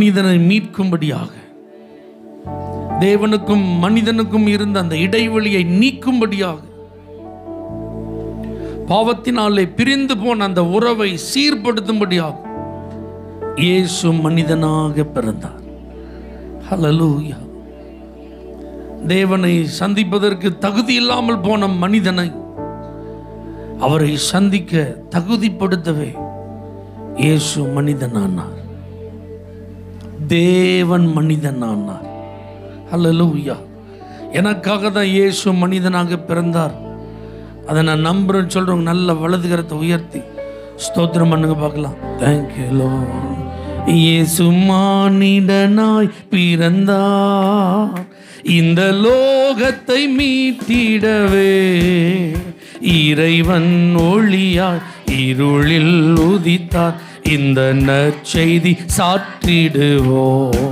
மனிதனை மீட்கும்படியாக, தேவனுக்கும் மனிதனுக்கும் இருந்த அந்த இடைவெளியை நீக்கும்படியாக, பாவத்தினாலே பிரிந்து போன அந்த உறவை சீர்படுத்தும்படியாக இயேசு மனிதனாக பிறந்தார். ஹல்லேலூயா. தேவனை சந்திப்பதற்கு தகுதி இல்லாமல் போன மனிதனை அவரை சந்திக்க தகுதிப்படுத்தவே இயேசு மனிதனானார். தேவன் மனிதனானார். ஹல்லேலூயா. எனக்காக தான் இயேசு மனிதனாக பிறந்தார். அதை நான் நம்புறேன்னு சொல்றவங்க நல்ல வலதுகரத்தை உயர்த்தி ஸ்தோத்திரம் பண்ணுங்க பார்க்கலாம். Thank you Lord. இயேசு மானிடனாய் பிறந்தார், இந்த லோகத்தை மீட்டிடவே. இறைவன் ஒளியாய் இருளில் உதித்தார், இந்த நற்செய்தி சாற்றிடுவோம்.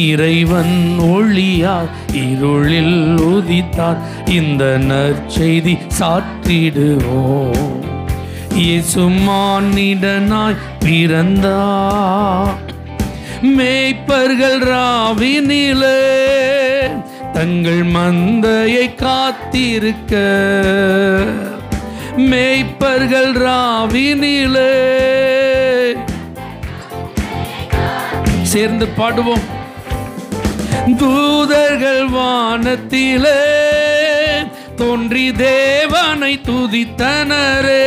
இறைவன் ஒளியாய் இருளில் உதித்தார், இந்த நற்செய்தி சாற்றிடுவோம். இயேசு மானிடனாய் பிறந்தார், மேய்ப்பர்கள் ராவினிலே தங்கள் மந்தையை காத்திருக்க. மேய்ப்பர்கள் ராவினிலே சேர்ந்து பாடுவோம். தூதர்கள் வானத்திலே தோன்றி தேவனை துதித்தனரே.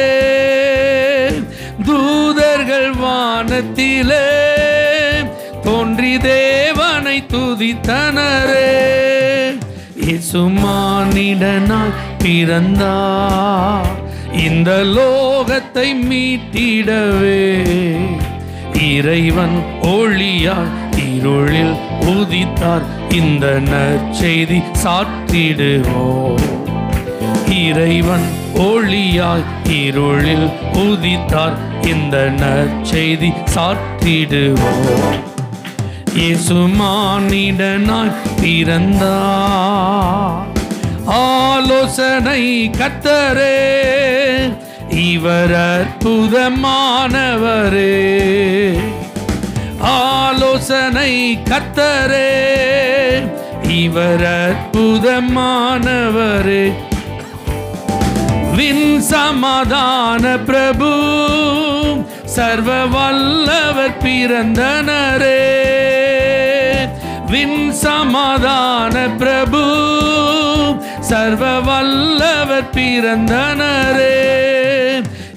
தூதர்கள் வானத்திலே தோன்றி தேவனை துதித்தனரே. இயேசு மானிடனாய் பிறந்தார், இந்த லோகத்தை மீட்டிடவே. இறைவன் ஒளியாய் இருளில் உதித்தார், இந்த நற்செய்தி சாற்றிடுவோம். இறைவன் ஒளியாய் இருளில் உதித்தார், இந்த நற்செய்தி சாற்றிடுவோம். இயேசு மானிடனாய் பிறந்தார், ஆலோசனை கர்த்தரே, இவர் அற்புதமானவரே. ஆலோசனை கர்த்தரே, இவர் அற்புதமானவரே. வின் சமாதான பிரபு, சர்வ வல்லவர் பிறந்தனரே. வின் சமாதான பிரபு, சர்வ வல்லவர் பிறந்தனரே.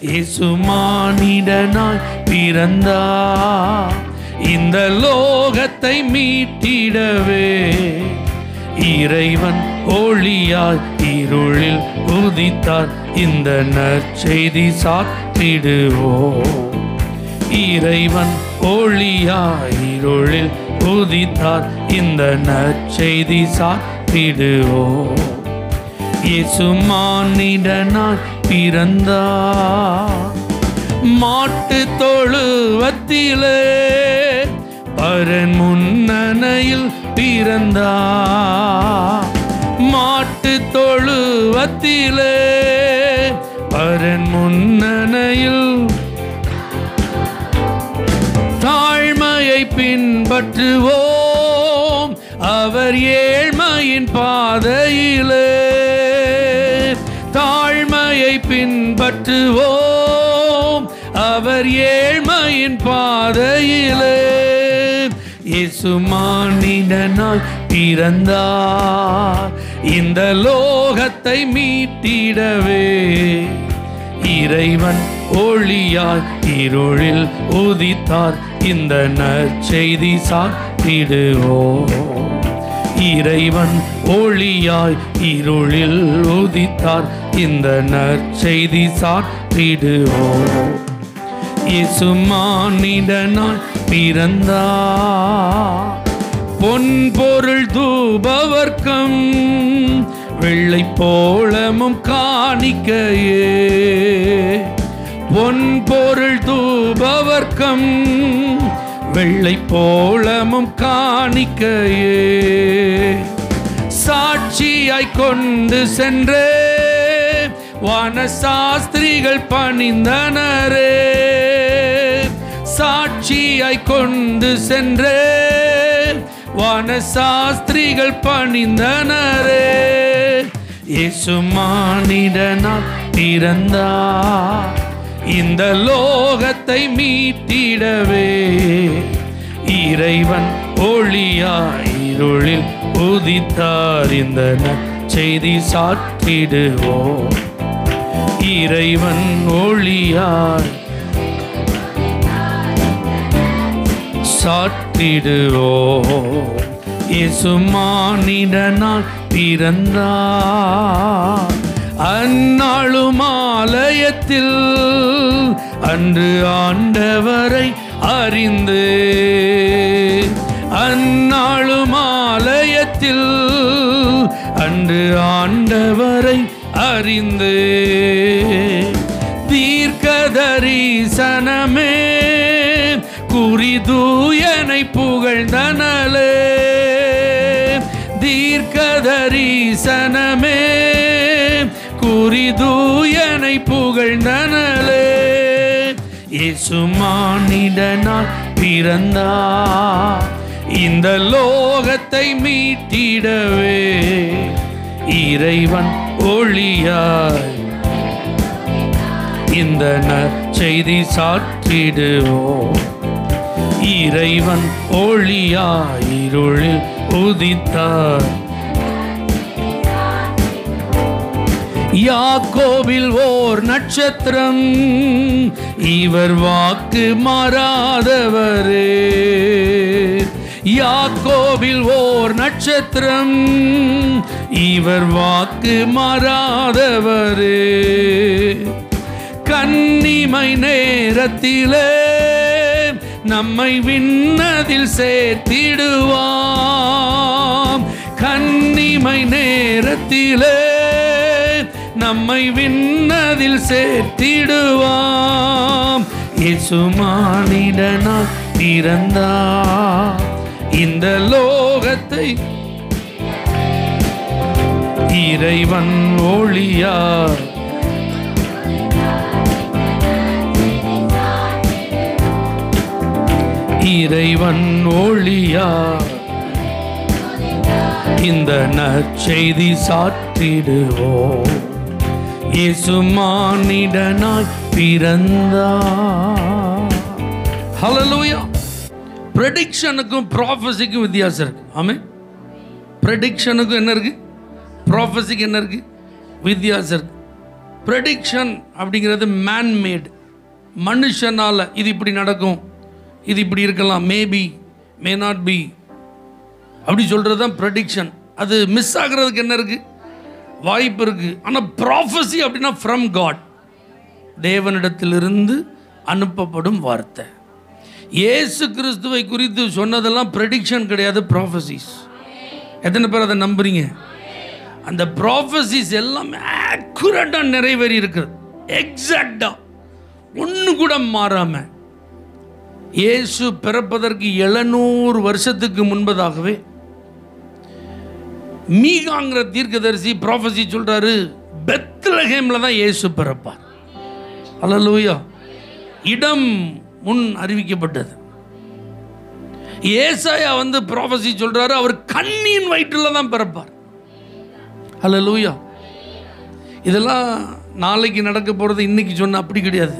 இயேசு மானிடனாய் பிறந்தார், இந்த லோகத்தை மீட்டிடவே. இறைவன் ஒளியாய் இருளில் உதித்தார், இந்த நற்செய்தி சாற்றிடுவோம். இறைவன் ஒளியாய் இருளில் உதித்தார், இந்த நற்செய்தி சாற்றிடுவோம். இயேசு மானிடனாய் பிறந்தார், மாட்டு தொழுவத்திலே பரன் முன்னணையில் பிறந்தார். மாட்டு தொழுவத்திலே பரன் முன்னணையில் தாழ்மையை பின்பற்றுவோம், அவர் ஏழ்மையின் பாதையிலே. தாழ்மையை பின்பற்றுவோம், அவர் ஏழ்மையின் பாதையிலே. இயேசு மானிடனாய் பிறந்தார், இந்த லோகத்தை மீட்டிடவே. இறைவன் ஒளியாய் இருளில் உதித்தார், இந்த நற்செய்தி சாற்றிடுவோம். இறைவன் ஒளியாய் இருளில் உதித்தார், இந்த நற்செய்தி சாற்றிடுவோம். இயேசு மானிடனாய் பிறந்தார், பொன் பொருள் தூபவர்க்கம் வெள்ளை போலமும் காணிக்கையே. பொன் பொருள் தூபவர்க்கம் வெள்ளை போலமும் காணிக்கையே. சாட்சியாய் கொண்டு சென்றே வான சாஸ்திரிகள் பணிந்தனரே. சாட்சியாய் கொண்டு சென்றே வான சாஸ்திரிகள் பணிந்தனரே. இயேசு மானிடனாய் பிறந்தார் இந்த லோகத்தை மீட்டிடவே. இறைவன் ஒளியாய் இருளில் உதித்தார் இந்த செய்தி சாற்றிடுவோம். இறைவன் ஒளியாய் சாற்றிடுவோம். இயேசு மானிடனாய் பிறந்தார் அந்நாளும் ஆலயத்தில் அன்று ஆண்டவரை அறிந்து. அந்நாளும் ஆலயத்தில் அன்று ஆண்டவரை அறிந்து. தீர்க்கதரிசனமே குறிதூயனை புகழ்ந்தனலே. தீர்க்கதரிசனமே குறிதூயனை புகழ்ந்தனலே. இயேசு மானிடனாய் பிறந்தார் இந்த லோகத்தை மீட்டிடவே. இறைவன் ஒளியாய் இந்த நற்செய்தி சாற்றிடுவோம். இறைவன் ஒளியாய் இருளில் உதித்தார். யாக்கோபில் ஓர் நட்சத்திரம் இவர் வாக்கு மாறாதவரே. யாக்கோபில் ஓர் நட்சத்திரம் இவர் வாக்கு மாறாதவரே. கன்னிமை நேரத்திலே நம்மை விண்ணதில் சேர்த்திடுவாம். கன்னிமை நேரத்திலே நம்மை விண்ணதில் சேர்த்திடுவாம். இயேசு மானிடனாய் பிறந்தார் இந்த லோகத்தை இறைவன் ஒளியார். இறைவன் ஒளியார் இந்த நற்செய்தி சாற்றிடுவோம். இயேசு மானிடனாய் பிறந்தார். ஹல்லேலூயா. ப்ரெடிக்ஷனுக்கும் ப்ராஃபஸிக்கும் வித்தியாசம் இருக்கு. ஆமென். ப்ரெடிக்ஷனுக்கும் என்ன இருக்கு, ப்ராஃபஸிக்கு என்ன இருக்கு, வித்தியாசம் இருக்கு. ப்ரெடிக்ஷன் அப்படிங்கிறது மேன்மேட், மனுஷனால இது இப்படி நடக்கும், இது இப்படி இருக்கலாம், மேபி மே நாட் பி அப்படி சொல்கிறது தான் ப்ரெடிக்ஷன். அது மிஸ் ஆகிறதுக்கு என்ன இருக்குது, வாய்ப்பு இருக்குது. ஆனால் ப்ராஃபஸி அப்படின்னா ஃப்ரம் காட், தேவனிடத்திலிருந்து அனுப்பப்படும் வார்த்தை. இயேசு கிறிஸ்துவை குறித்து சொன்னதெல்லாம் ப்ரெடிக்ஷன் கிடையாது, ப்ராஃபஸிஸ். எத்தனை பேர் அதை நம்புறீங்க? அந்த ப்ராஃபஸிஸ் எல்லாம் ஆக்குரேட்டாக நிறைவேறி இருக்கிறது, எக்ஸாக்டாக, ஒன்று கூட மாறாமல். இயேசு பிறப்பதற்கு 700 வருஷத்துக்கு முன்பதாகவே மீகாங்கிற தீர்க்கதரிசி ப்ராஃபஸி சொல்றாரு, பெத்லகேம்ல தான் இயேசு பிறப்பார். அல்லேலூயா. இடம் முன் அறிவிக்கப்பட்டது. ஏசாயா ப்ராஃபஸி சொல்றாரு, அவர் கன்னியின் வயிற்றில் தான் பிறப்பார். அல்லேலூயா. இதெல்லாம் நாளைக்கு நடக்க போறது, இன்னைக்கு சொன்ன அப்படி கிடையாது.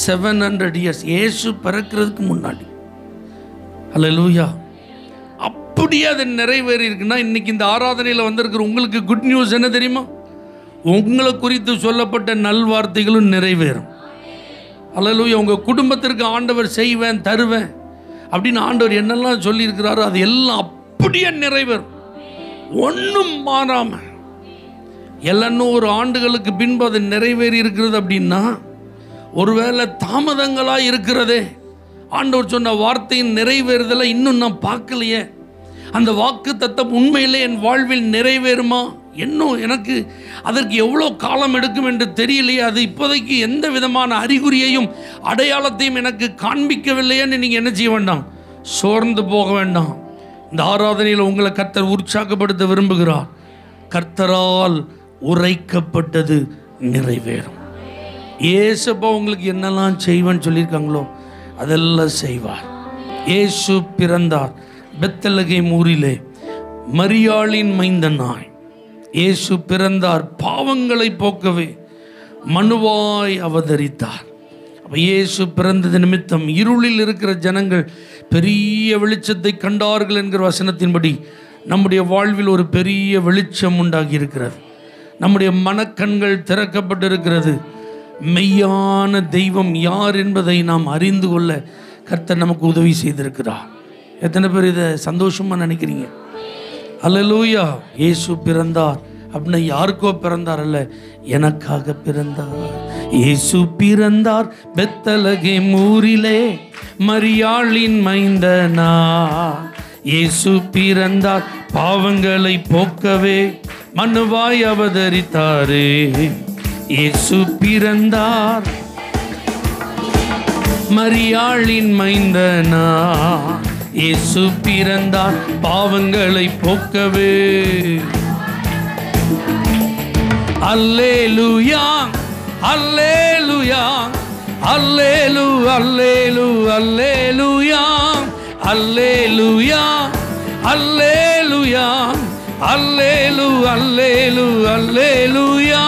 700 years இயேசு பிறக்கிறதுக்கு முன்னாடி. அல்லேலூயா. அப்படியே அது நிறைவேறி இருக்குன்னா, இன்னைக்கு இந்த ஆராதனையில் வந்திருக்கிற உங்களுக்கு குட் நியூஸ் என்ன தெரியுமா? உங்களை குறித்து சொல்லப்பட்ட நல்வார்த்தைகளும் நிறைவேறும். அல்லேலூயா. உங்கள் குடும்பத்திற்கு ஆண்டவர் செய்வேன் தருவேன் அப்படின்னு ஆண்டவர் என்னெல்லாம் சொல்லியிருக்கிறாரோ அது எல்லாம் அப்படியே நிறைவேறும், ஒன்றும் மாறாமல். 700 ஆண்டுகளுக்கு பின்பு அது நிறைவேறி இருக்கிறது அப்படின்னா, ஒருவேளை தாமதங்களாக இருக்கிறதே, ஆண்டவர் சொன்ன வார்த்தையின் நிறைவேறுதலை இன்னும் நான் பார்க்கலையே, அந்த வாக்கு தத்தம் உண்மையிலே என் வாழ்வில் நிறைவேறுமா, இன்னும் எனக்கு அதற்கு எவ்வளோ காலம் எடுக்கும் என்று தெரியலையே, அது இப்போதைக்கு எந்த விதமான அறிகுறியையும் அடையாளத்தையும் எனக்கு காண்பிக்கவில்லையேன்னு நீங்கள் என்ன செய்ய வேண்டாம், சோர்ந்து போக வேண்டாம். இந்த ஆராதனையில் உங்களை கர்த்தர் உற்சாகப்படுத்த விரும்புகிறார். கர்த்தரால் உரைக்கப்பட்டது நிறைவேறும். ஏசப்பா உங்களுக்கு என்னெல்லாம் செய்வேன்னு சொல்லியிருக்காங்களோ அதெல்லாம் செய்வார். இயேசு பிறந்தார் பெத்லகேம் ஊரிலே, மரியாளின் மைந்தனாய். இயேசு பிறந்தார் பாவங்களை போக்கவே, மனுவாய் அவதரித்தார். அப்போ இயேசு பிறந்தது நிமித்தம் இருளில் இருக்கிற ஜனங்கள் பெரிய வெளிச்சத்தை கண்டார்கள் என்கிற வசனத்தின்படி நம்முடைய வாழ்வில் ஒரு பெரிய வெளிச்சம் உண்டாகி இருக்கிறது. நம்முடைய மனக்கண்கள் திறக்கப்பட்டிருக்கிறது. மெய்யான தெய்வம் யார் என்பதை நாம் அறிந்து கொள்ள கர்த்தர் நமக்கு உதவி செய்திருக்கிறார். எத்தனை பேர் இதை சந்தோஷமாக நினைக்கிறீங்க? அல்லேலூயா. இயேசு பிறந்தார் அப்படின்னா யாருக்கோ பிறந்தார் அல்ல, எனக்காக பிறந்தார். இயேசு பிறந்தார் பெத்லகேம் ஊரிலே, மரியாளின் மைந்தனா. இயேசு பிறந்தார் பாவங்களை போக்கவே, மனுவாய் அவதரித்தாரே. இயேசு பிறந்தார் மரியாளின் மைந்தனா. இயேசு பிறந்தார் பாவங்களை போக்கவே. அல்லேலூயா அல்லேலூயா அல்லேலூ அல்லேலூ அல்லேலூயா அல்லேலூயா அல்லேலூயா அல்லேலூ அல்லேலூ அல்லேலூயா.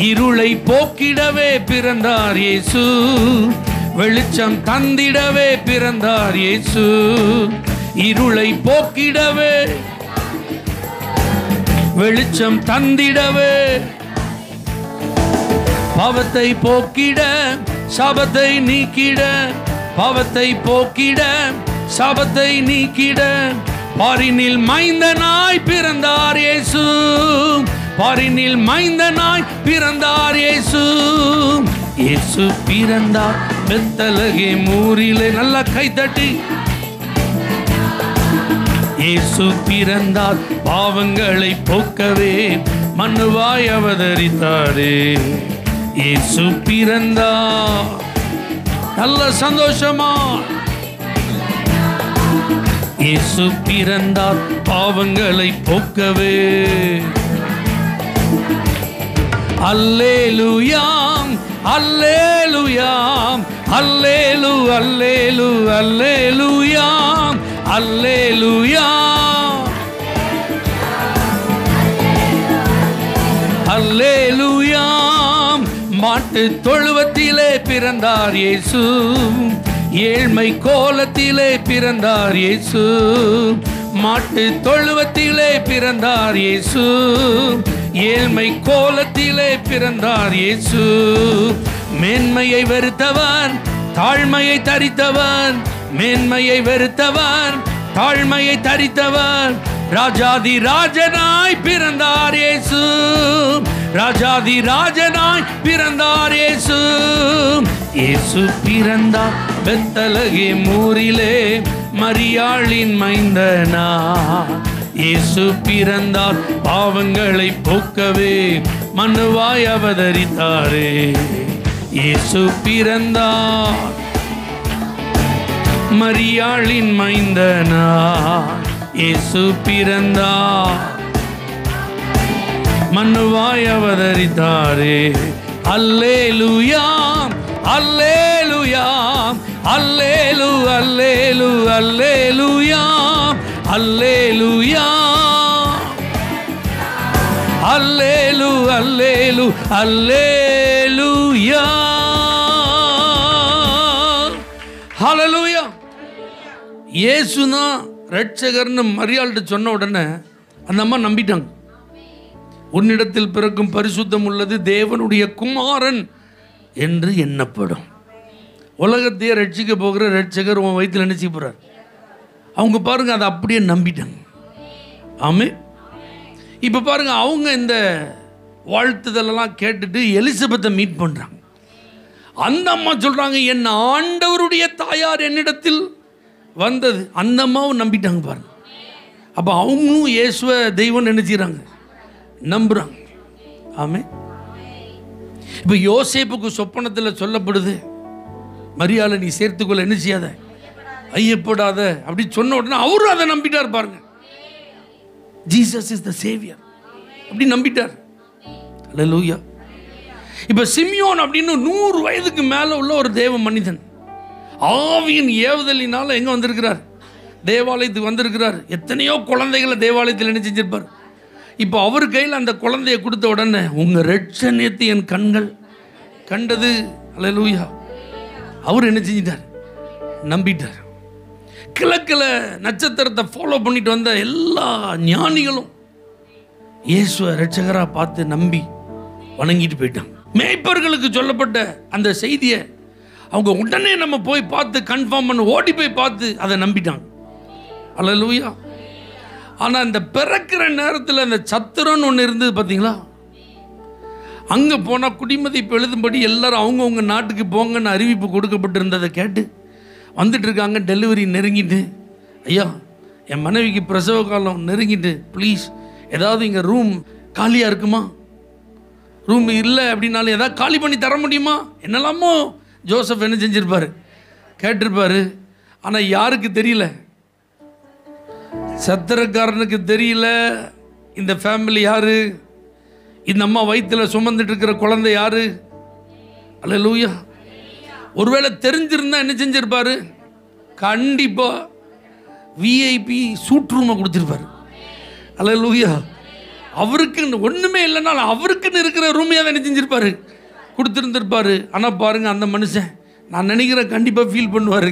இருளை போக்கிடவே பிறந்தார் இயேசு, வெளிச்சம் தந்திடவே பிறந்தார் இயேசு. இருளை போக்கிடவே, வெளிச்சம் தந்திடவே, பாவத்தை போக்கிட, சாபத்தை நீக்கிட, பாவத்தை போக்கிட, சாபத்தை நீக்கிட, பாரினில் மைந்தனாய் பிறந்தார் இயேசு. பாரினில் மைந்தனாய் பிறந்தார் இயேசு. இயேசு பிறந்தார் பெத்லகேம் ஊரிலே. நல்லா கைதட்டி. இயேசு பிறந்தார் பாவங்களை போக்கவே, மனுவாய் அவதரித்தாரே. இயேசு பிறந்தார். நல்ல சந்தோஷமா. இயேசு பிறந்தார் பாவங்களை போக்கவே. அல்லேலூயா அல்லேலூயா அல்லேலூ அல்லேலூ அல்லேலூயா அல்லேலூயா அல்லேலூயா. மாட்டு தொழுவத்திலே பிறந்தார் இயேசு, ஏழ்மை கோலத்திலே பிறந்தார் இயேசு. மாட்டு தொழுவத்திலே பிறந்தார் இயேசு, ஏழ்மை கோலத்திலே பிறந்தார் இயேசு. மேன்மையை வெறுத்தவன் தாழ்மையை தரித்தவன், மேன்மையை வெறுத்தவன் தாழ்மையை தரித்தவன், ராஜாதி ராஜனாய் பிறந்தார் இயேசு. ராஜாதி ராஜனாய் பிறந்தார் இயேசு. இயேசு பிறந்தார் பெத்லகேம் ஊரிலே, மரியாளின் மைந்தனா. இயேசு பிறந்தார் பாவங்களை போக்கவே, மனுவாய் அவதரித்தாரே. இயேசு பிறந்தார் மரியாளின் மைந்தனா. இயேசு பிறந்தார் மனுவாய் அவதரித்தாரே. அல்லேலூயா அல்லேலூயா அல்லேலூ அல்லேலூ அல்லேலூயா அல்லேலூயா அல்லேலூ அல்லேலூ அல்லேலூயா. ஹல்லேலூயா. இயேசுனா ரட்சகர்னு மரியாள்கிட்ட சொன்ன உடனே அந்த அம்மா நம்பிட்டாங்க. உன்னிடத்தில் பிறக்கும் பரிசுத்தம் உள்ளது, தேவனுடைய குமாரன் என்று எண்ணப்படும். உலகத்தையே ரட்சிக்க போகிற ரட்சகர் உன் வயிற்றில் நினைச்சு போகிறார். அவங்க பாருங்க அதை அப்படியே நம்பிட்டாங்க. ஆமே. இப்போ பாருங்க, அவங்க இந்த வாழ்த்துதலெல்லாம் கேட்டுட்டு எலிசபெத்தை மீட் பண்ணுறாங்க. அந்த அம்மா சொல்கிறாங்க, என் ஆண்டவருடைய தாயார் என்னிடத்தில் வந்தது. அந்த அம்மாவும் நம்பிட்டாங்க பாருங்க. அப்போ அவங்களும் இயேசுவை தெய்வம் நினைச்சிடறாங்க, நம்புகிறாங்க. ஆமே. இப்போ யோசேப்புக்கு சொப்பனத்தில் சொல்லப்படுது, மரியாதை நீ சேர்த்துக்கொள்ள என்ன செய்யாத, ஐயப்படாத அப்படி சொன்ன உடனே அவரும் அதை நம்பிட்டார் பாருங்க. ஜீசஸ் இஸ் த சேவியர் அப்படி நம்பிட்டார். அல்லேலூயா. இப்போ சிமியோன் அப்படின்னு 100 வயதுக்கு மேலே உள்ள ஒரு தேவ மனிதன், ஆவியின் ஏவுதலினால எங்கே வந்திருக்கிறார்? தேவாலயத்துக்கு வந்திருக்கிறார். எத்தனையோ குழந்தைகளை தேவாலயத்தில் என்ன செஞ்சிருப்பார். இப்போ அவர் கையில் அந்த குழந்தைய கொடுத்த உடனே உங்கள் ரட்சணியத்தை என் கண்கள் கண்டது. அல்லேலூயா. அவர் என்ன செஞ்சிட்டார்? நம்பிட்டார். கிழக்கில் நட்சத்திரத்தை ஃபாலோ பண்ணிட்டு வந்த எல்லா ஞானிகளும் இயேசுவை ரட்சகராக பார்த்து நம்பி வணங்கிட்டு போயிட்டாங்க. மேய்ப்பர்களுக்கு சொல்லப்பட்ட அந்த செய்தியை அவங்க உடனே நம்ம போய் பார்த்து கன்ஃபார்ம் பண்ண ஓடி போய் பார்த்து அதை நம்பிட்டாங்க. அல்லேலூயா. ஆனால் இந்த பிறக்கிற நேரத்தில் அந்த சத்திரம்னு ஒன்று இருந்தது பார்த்தீங்களா? அங்கே போனால் குடிமதிப்பு எழுதும்படி எல்லாரும் அவங்கவுங்க நாட்டுக்கு போங்கன்னு அறிவிப்பு கொடுக்கப்பட்டிருந்ததை கேட்டு வந்துட்டு இருக்காங்க. டெலிவரி நெருங்கிட்டு, ஐயா என் மனைவிக்கு பிரசவ காலம் நெருங்கிட்டு, ப்ளீஸ் ஏதாவது இங்கே ரூம் காலியாக இருக்குமா? ரூம் இல்லை அப்படின்னாலும் ஏதாவது காலி பண்ணி தர முடியுமா? என்னெல்லாமோ ஜோசப் என்ன செஞ்சிருப்பார், கேட்டிருப்பார். ஆனால் யாருக்கு தெரியல? சத்திரக்காரனுக்கு தெரியல இந்த ஃபேமிலி யாரு, இந்த அம்மா வயிற்றில் சுமந்துட்டு இருக்கிற குழந்தை யாரு. அல்லேலூயா. ஒருவேளை தெரிஞ்சிருந்தா என்ன செஞ்சிருப்பாரு? கண்டிப்பாக விஐபி சூட் ரூமை கொடுத்துருப்பாரு. அல்லேலூயா. அவருக்கு ஒன்றுமே இல்லைனாலும் அவருக்குன்னு இருக்கிற ரூமையாக தான் என்ன செஞ்சிருப்பாரு, கொடுத்துருந்துருப்பாரு. ஆனால் பாருங்கள், அந்த மனுஷன் நான் நினைக்கிறேன் கண்டிப்பாக ஃபீல் பண்ணுவார்.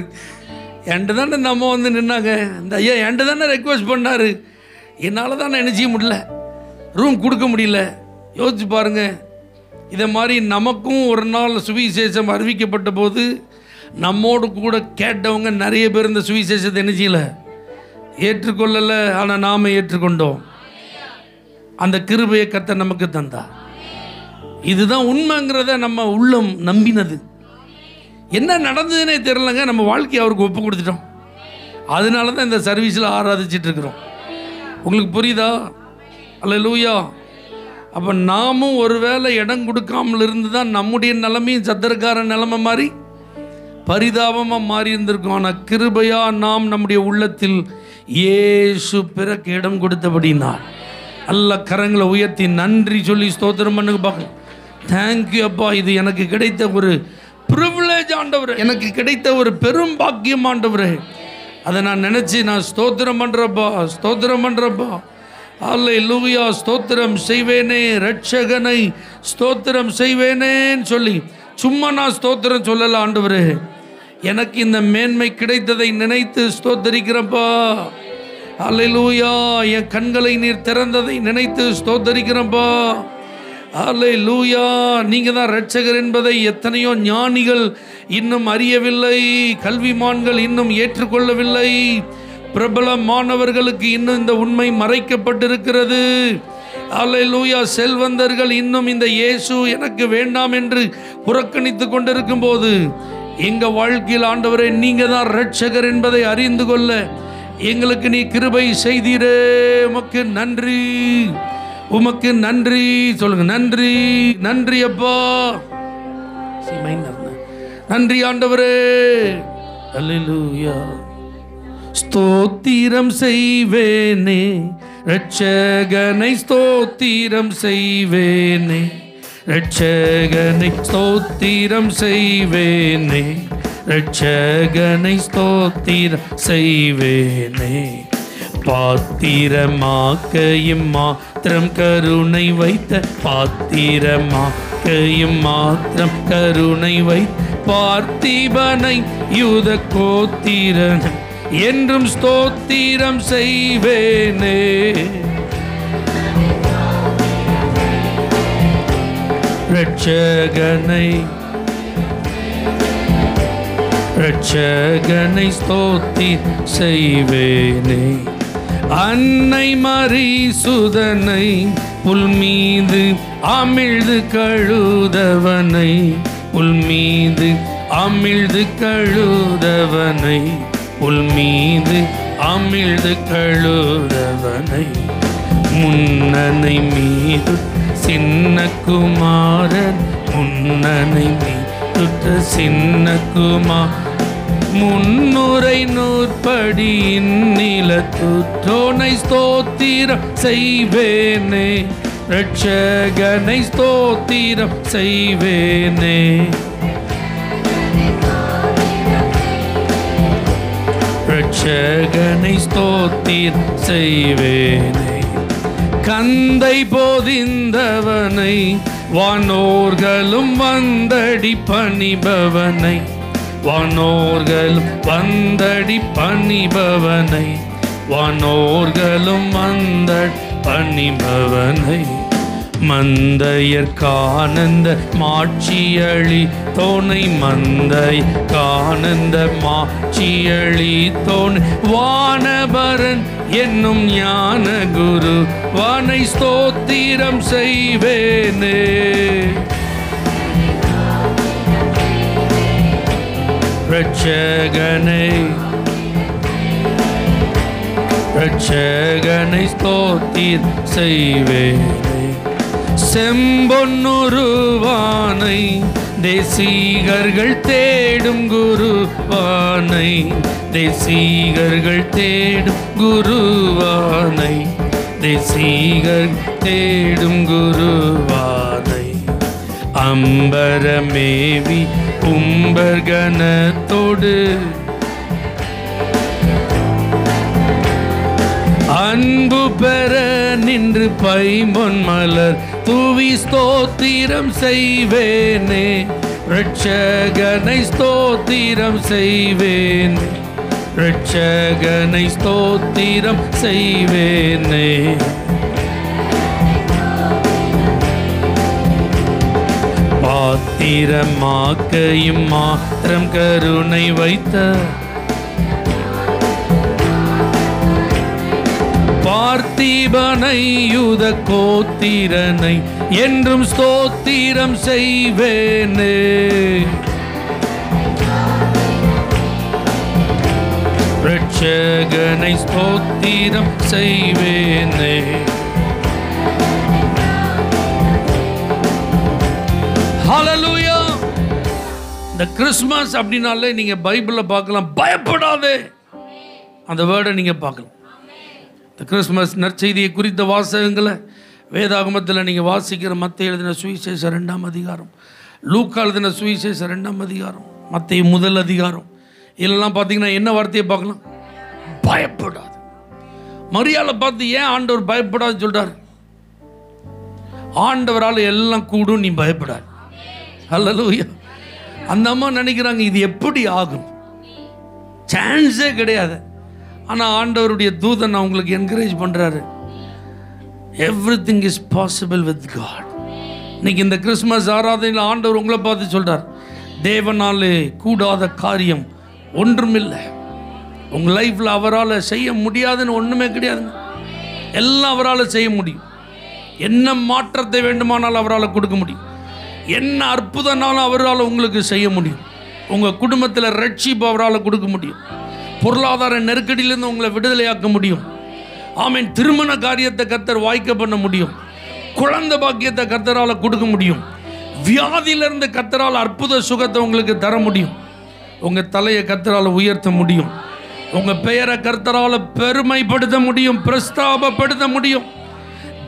என்கிட்ட தானே இந்த அம்மா வந்து நின்னாங்க, இந்த ஐயா என்கிட்ட தானே ரெக்வஸ்ட் பண்ணார், என்னால் தான் என்ன செய்ய முடியல, ரூம் கொடுக்க முடியல. யோசிச்சு பாருங்க. இதை மாதிரி நமக்கும் ஒரு நாள் சுவிசேஷம் அறிவிக்கப்பட்ட போது நம்மோடு கூட கேட்டவங்க நிறைய பேர் இந்த சுவிசேஷத்தை என்ன செய்யலை, ஏற்றுக்கொள்ளலை. ஆனால் நாம் ஏற்றுக்கொண்டோம். அந்த கிருபையை கர்த்தர் நமக்கு தந்தா. இதுதான் உண்மைங்கிறத நம்ம உள்ளம் நம்பினது. என்ன நடந்ததுன்னே தெரியலங்க, நம்ம வாழ்க்கையை அவருக்கு ஒப்பு கொடுத்துட்டோம். அதனால தான் இந்த சர்வீஸில் ஆராதிச்சிட்டு இருக்கிறோம். உங்களுக்கு புரியுதா? அல்லேலூயா. அப்போ நாமும் ஒருவேளை இடம் கொடுக்காமல் இருந்து தான் நம்முடைய நிலைமையும் சத்திரக்கார நிலைமை மாதிரி பரிதாபமாக மாறி இருந்திருக்கும். ஆனால் கிருபையாக நாம் நம்முடைய உள்ளத்தில் இயேசு பிறகு இடம் கொடுத்தபடினால் நல்ல கரங்களை உயர்த்தி நன்றி சொல்லி ஸ்தோத்திரம் பண்ணுங்க பார்க்கலாம். தேங்க்யூ அப்பா, இது எனக்கு கிடைத்த ஒரு ப்ரிவிலேஜ் ஆண்டவர், எனக்கு கிடைத்த ஒரு பெரும் பாக்கியம் ஆண்டவரே. அதை நான் நினச்சி நான் ஸ்தோத்திரம் பண்ணுறப்பா, ஸ்தோத்திரம் பண்ணுறப்பா. அல்லேலூயா. ஸ்தோத்திரம் செய்வேனே ரட்சகனை, ஸ்தோத்திரம் செய்வேனேன்னு சொல்லி சும்மா நான் ஸ்தோத்திரம் சொல்லல. ஆண்டவரே, எனக்கு இந்த மேன்மை கிடைத்ததை நினைத்து ஸ்தோத்தரிக்கிறப்பா. அல்லேலூயா. என் கண்களை நீர் திறந்ததை நினைத்து ஸ்தோத்தரிக்கிறப்பா. அல்லேலூயா. நீங்கள் தான் ரட்சகர் என்பதை எத்தனையோ ஞானிகள் இன்னும் அறியவில்லை, கல்விமான்கள் இன்னும் ஏற்றுக்கொள்ளவில்லை, பிரபல மாணவர்களுக்கு இன்னும் இந்த உண்மை மறைக்கப்பட்டிருக்கிறது. அல்லேலூயா. செல்வந்தர்கள் இன்னும் இந்த இயேசு எனக்கு வேண்டாம் என்று புறக்கணித்து கொண்டிருக்கும் போது எங்கள் வாழ்க்கையில் ஆண்டவரே நீங்கள் தான் ரட்சகர் என்பதை அறிந்து கொள்ள எங்களுக்கு நீ கிருபை செய்தீரே. உமக்கு நன்றி, உமக்கு நன்றி. சொல்லுங்க, நன்றி, நன்றி அப்பா, நன்றி ஆண்டவரே. அல்லேலூயா. ஸ்தோத்திரம் செய்வேனே ரட்சகனை, ஸ்தோத்திரம் செய்வேனே ரட்சகனை, ஸ்தோத்திரம் செய்வேனே ரட்சகனை, ஸ்தோத்திரம் செய்வேனே. பாத்திரமாக்கையும் மாத்திரம் கருணை வைத்த, பாத்திரமாக்கையும் மாத்திரம் கருணை வைத்த பார்த்திபனை யூத கோத்திரனை என்றும் ஸ்தோத்திரம் செய்வேனே. ரட்சகனை, ரட்சகனை ஸ்தோத்திரம் செய்வேனே. அன்னை மரிசுதனை புல் மீது அமிழ்து கழுதவனை, புல் மீது அமிழ்து கழுதவனை, புல் மீது அமிழ்து கழுதவனை. முன்னனை மீது சின்ன குமாரன், முன்னனை மீதுற்ற சின்ன குமார், முன்னுரை நூற்படியின் நிலத்துற்றோனை ஸ்தோத்திரம் செய்வேனே. ரட்சகனை ஸ்தோத்திரம் செய்வேனே. இரட்சகனை ஸ்தோத்திரம் செய்வேனே. கந்தை போதிந்தவனை வானோர்களும் வந்தடி பணிபவனை, வானோர்களும் வந்தடி பணிபவனை, வானோர்களும் வந்தடி பணிபவனை. மந்தையர்கானந்த மாட்சியளி தோனை, மந்தையர்கானந்த மாட்சியளி தோனை, வானபரன் என்னும் ஞான குரு வானை ஸ்தோத்திரம் செய்வேனே. இரட்சகனை இரட்சகனை ஸ்தோத்திரம் செய்வேனே. செம்பொன்னுருவானை தேசிகர்கள் தேடும் குருவானை, தேசிகர்கள் தேடும் குருவானை, தேசிகர் தேடும் குருவானை. அம்பரமேவி கும்பர்கணத்தோடு அன்பு பெற நின்று பைம்பொன் மலர் தூவி ஸ்தோத்திரம் செய்வேனே. இரட்சகனை ஸ்தோத்திரம் செய்வேனே, இரட்சகனை ஸ்தோத்திரம் செய்வேனே. பாத்திரமாக்கையும் மாத்திரம் கருணை வைத்த பார்த்திபனை யூத கோத்திரனை என்றும் ஸ்தோத்திரம் செய்வேனே. இரட்சகனை ஸ்தோத்திரம் செய்வேனே. ஹல்லேலூயா. இந்த கிறிஸ்மஸ் அப்படின்னாலே நீங்க பைபிள்ல பார்க்கலாம், பயப்படாதே அந்த வேர்டை நீங்க பார்க்கலாம். இந்த கிறிஸ்மஸ் நற்செய்தியை குறித்த வாசகங்களை வேதாகமத்தில் நீங்கள் வாசிக்கிற மத்தேயு எழுதின சுவிசேஷம் 2ஆம் அதிகாரம், லூக்கா எழுதின சுவிசேஷம் 2ஆம் அதிகாரம், மத்தேயு 1 அதிகாரம், இதெல்லாம் பார்த்தீங்கன்னா என்ன வார்த்தையை பார்க்கலாம்? பயப்படாது. மரியாதை பார்த்து ஏன் ஆண்டவர் பயப்படாது சொல்றாரு? ஆண்டவரால் எல்லாம் கூடும், நீ பயப்படாது. ஹல்லேலூயா. அந்த அம்மா நினைக்கிறாங்க இது எப்படி ஆகும், சான்ஸே கிடையாது. ஆனால் ஆண்டவருடைய தூதன் அவங்களுக்கு என்கரேஜ் பண்ணுறாரு. Everything is possible with God. இன்னைக்கு இந்த கிறிஸ்மஸ் ஆராதனையில் ஆண்டவர் உங்களை பார்த்து சொல்கிறார், தேவனாலே கூடாத காரியம் ஒன்றுமில்லை. உங்கள் லைஃப்பில் அவரால் செய்ய முடியாதுன்னு ஒன்றுமே கிடையாதுங்க. எல்லாம் அவரால் செய்ய முடியும். என்ன மாற்றத்தை வேண்டுமானாலும் அவரால் கொடுக்க முடியும். என்ன அற்புதம்னாலும் அவரால் உங்களுக்கு செய்ய முடியும். உங்கள் குடும்பத்தில் ரட்சிப்பு அவரால் கொடுக்க முடியும். பொருளாதார நெருக்கடியிலிருந்து உங்களை விடுதலையாக்க முடியும். ஆமென். திருமண காரியத்தை கர்த்தர் வாய்க்க பண்ண முடியும். குழந்தை பாக்கியத்தை கர்த்தரால் கொடுக்க முடியும். வியாதியிலிருந்து கர்த்தரால் அற்புத சுகத்தை உங்களுக்கு தர முடியும். உங்கள் தலையை கர்த்தரால் உயர்த்த முடியும். உங்கள் பெயரை கர்த்தரால் பெருமைப்படுத்த முடியும், பிரஸ்தாபப்படுத்த முடியும்.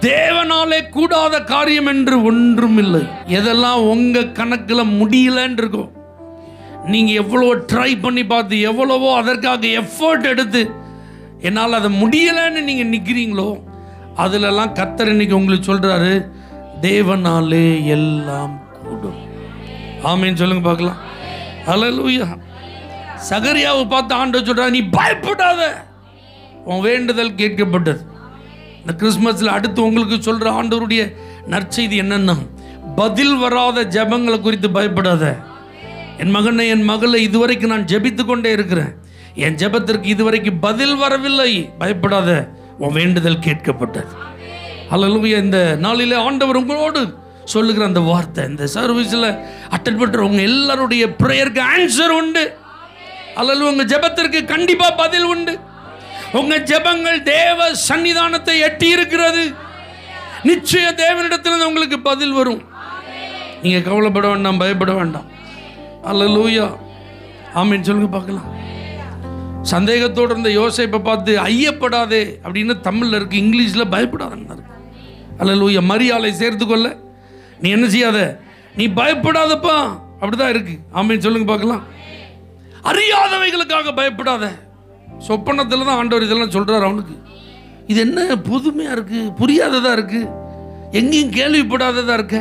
தேவனாலே கூடாத காரியம் என்று ஒன்றும் இல்லை. எதெல்லாம் உங்கள் கணக்கில் முடியலன்னு இருக்கோ, நீங்கள் எவ்வளோ ட்ரை பண்ணி பார்த்து எவ்வளவோ அதற்காக எஃபர்ட் எடுத்து என்னால் அதை முடியலைன்னு நீங்கள் நிற்கிறீங்களோ, அதிலெல்லாம் கர்த்தர் இன்னைக்கு உங்களுக்கு சொல்கிறாரு, தேவனாலே எல்லாம் கூடும். ஆமேன்னு சொல்லுங்க பார்க்கலாம். ஹல்லேலூயா. சகரியாவை பார்த்து ஆண்டவர் சொல்கிறார், நீ பயப்படாத, உன் வேண்டுதல் கேட்கப்பட்டது. இந்த கிறிஸ்மஸில் அடுத்து உங்களுக்கு சொல்கிற ஆண்டவருடைய நற்செய்தி என்னன்னா, பதில் வராத ஜெபங்களை குறித்து பயப்படாத. என் மகனை என் மகளை இதுவரைக்கும் நான் ஜெபித்து கொண்டே இருக்கிறேன், என் ஜெபத்திற்கு இதுவரைக்கும் பதில் வரவில்லை, பயப்படாத, உன் வேண்டுதல் கேட்கப்பட்டது. ஹல்லேலூயா. இந்த நாளிலே ஆண்டவர் உங்களோடு சொல்லுகிற அந்த வார்த்தை, இந்த சர்வீஸில் அட்டெண்ட் பண்ணுறவங்க எல்லாருடைய ப்ரேயருக்கு ஆன்சர் உண்டு. ஹல்லேலூயா. உங்கள் ஜெபத்திற்கு கண்டிப்பாக பதில் உண்டு. உங்கள் ஜெபங்கள் தேவ சன்னிதானத்தை எட்டி இருக்கிறது. நிச்சய தேவனிடத்தில் உங்களுக்கு பதில் வரும். நீங்கள் கவலைப்பட வேண்டாம், பயப்பட வேண்டாம். ஹல்லேலூயா. ஆமென் சொல்லுங்க பார்க்கலாம். சந்தேகத்தோடு இருந்த யோசேப்பை பார்த்து ஐயப்படாதே அப்படின்னு தமிழில் இருக்கு, இங்கிலீஷில் பயப்படாதன்னு இருக்கு. ஹல்லேலூயா. மரியாதை சேர்த்துக்கொள்ள நீ என்ன செய்யாத, நீ பயப்படாதப்பா, அப்படிதான் இருக்கு. ஆமென் சொல்லுங்க பார்க்கலாம். அறியாதவைகளுக்காக பயப்படாத. சொப்பனத்தில் தான் ஆண்டவர் இதெல்லாம் சொல்கிறார் அவனுக்கு. இது என்ன புதுமையாக இருக்குது, புரியாததாக இருக்குது, எங்கேயும் கேள்விப்படாததாக இருக்க.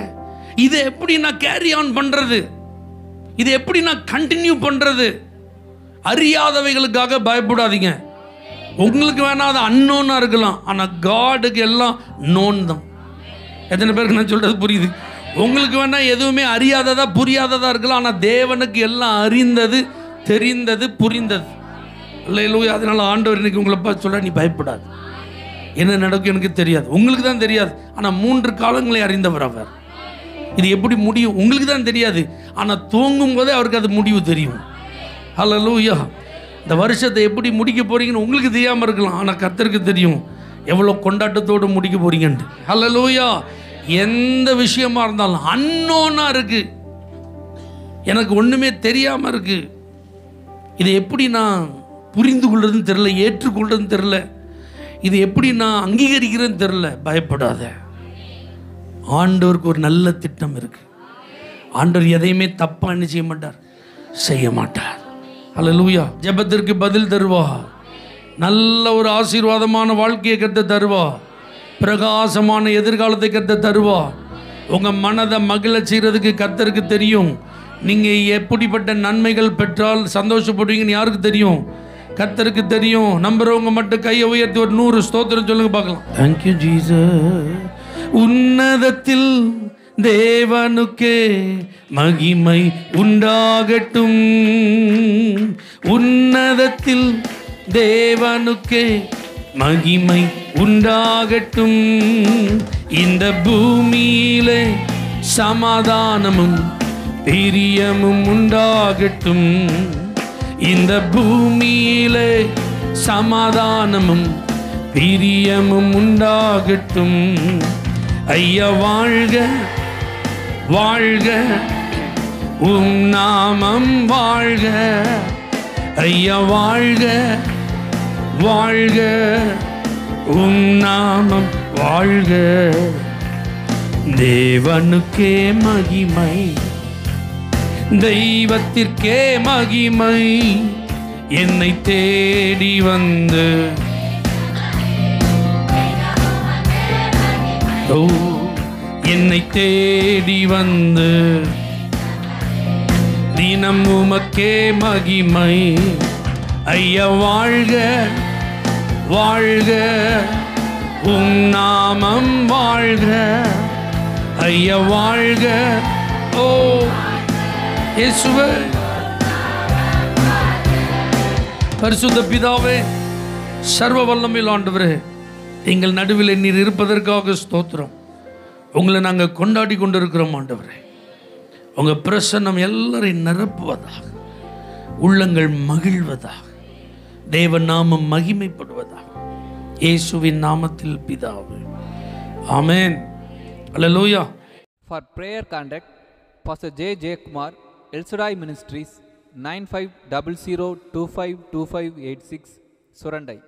இதை எப்படி நான் கேரி ஆன் பண்ணுறது, இதை எப்படி நான் கண்டினியூ பண்ணுறது? அறியாதவைகளுக்காக பயப்படாதீங்க. உங்களுக்கு வேணா அது அன்னோனாக இருக்கலாம், ஆனால் காடுக்கு எல்லாம் நோன் தான். எத்தனை பேருக்கு நான் சொல்கிறது புரியுது? உங்களுக்கு வேணா எதுவுமே அறியாததா புரியாததா இருக்கலாம், ஆனால் தேவனுக்கு எல்லாம் அறிந்தது, தெரிந்தது, புரிந்தது. அல்லேலூயா. அதனால ஆண்டவர் இன்னைக்கு உங்களை பார்த்து சொல்ல, நீ பயப்படாது, என்ன நடக்கும் எனக்கு தெரியாது. உங்களுக்கு தான் தெரியாது, ஆனால் 3 காலங்களை அறிந்தவர் அவர். இது எப்படி முடியும் உங்களுக்கு தான் தெரியாது, ஆனால் தூங்கும் போதே அவருக்கு அது முடிவு தெரியும். அல்லேலூயா. இந்த வருஷத்தை எப்படி முடிக்க போறீங்கன்னு உங்களுக்கு தெரியாமல் இருக்கலாம், ஆனால் கர்த்தருக்கு தெரியும் எவ்வளோ கொண்டாட்டத்தோடு முடிக்க போறீங்கன்ட்டு. அல்லேலூயா. எந்த விஷயமா இருந்தாலும் அன்னோனா இருக்கு, எனக்கு ஒன்றுமே தெரியாமல் இருக்கு, இதை எப்படி நான் புரிந்து கொள்றதுன்னு தெரில, ஏற்றுக்கொள்றதுன்னு தெரில, இது எப்படி நான் அங்கீகரிக்கிறேன்னு தெரில. பயப்படாத, ஆண்டவருக்கு ஒரு நல்ல திட்டம் இருக்கு. ஆண்டவர் எதையுமே தப்பா என்ன செய்ய மாட்டார், செய்ய மாட்டார். அல்லேலூயா. ஜெபத்திற்கு பதில் தருவா, நல்ல ஒரு ஆசீர்வாதமான வாழ்க்கையை கர்த்தர் தருவா, பிரகாசமான எதிர்காலத்தை கர்த்தர் தருவா. உங்க மனதை மகிழ செய்யறதுக்கு கர்த்தருக்கு தெரியும். நீங்க எப்படிப்பட்ட நன்மைகள் பெற்றால் சந்தோஷப்படுவீங்கன்னு யாருக்கு தெரியும்? கர்த்தருக்கு தெரியும். நம்புறவங்க மட்டும் கையை உயர்த்தி ஒரு 100 ஸ்தோத்திரம் சொல்லுங்க பார்க்கலாம். Thank you Jesus. உன்னதத்தில் தேவனுக்கே மகிமை உண்டாகட்டும், உன்னதத்தில் தேவனுக்கே மகிமை உண்டாகட்டும். இந்த பூமியிலே சமாதானமும் பிரியமும் உண்டாகட்டும். இந்த பூமியிலே சமாதானமும் பிரியமும் உண்டாகட்டும். ஐயா வாழ்க வாழ்க, உம் நாமம் வாழ்க. ஐயா வாழ்க வாழ்க, உம் நாமம் வாழ்க. தேவனுக்கே மகிமை, தெய்வத்திற்கே மகிமை. என்னை தேடி வந்து என்னை தேடி வந்து தினம் உமக்கே மகிமை. ஐயா வாழ்க வாழ்க, உம் நாமம் வாழ்க. ஐயா வாழ்க. ஓ இயேசுவே. பரிசுத்த பிதாவே, சர்வ வல்லமையுள்ள ஆண்டவரே, எங்கள் நடுவில் நீர் இருப்பதற்காக ஸ்தோத்திரம். உங்களை நாங்கள் கொண்டாடி கொண்டிருக்கிறோம் ஆண்டவரே. உங்கள் பிரசன்னம் எல்லாரையும் நிரப்புவதாக, உள்ளங்கள் மகிழ்வதாக, தேவ நாமம் மகிமைப்படுவதாக, இயேசுவின் நாமத்தில் பிதாவே, ஆமென். அல்லேலூயா. For prayer contact, Pastor J. J. Kumar, El Shaddai Ministries, 9500252586, Surandai.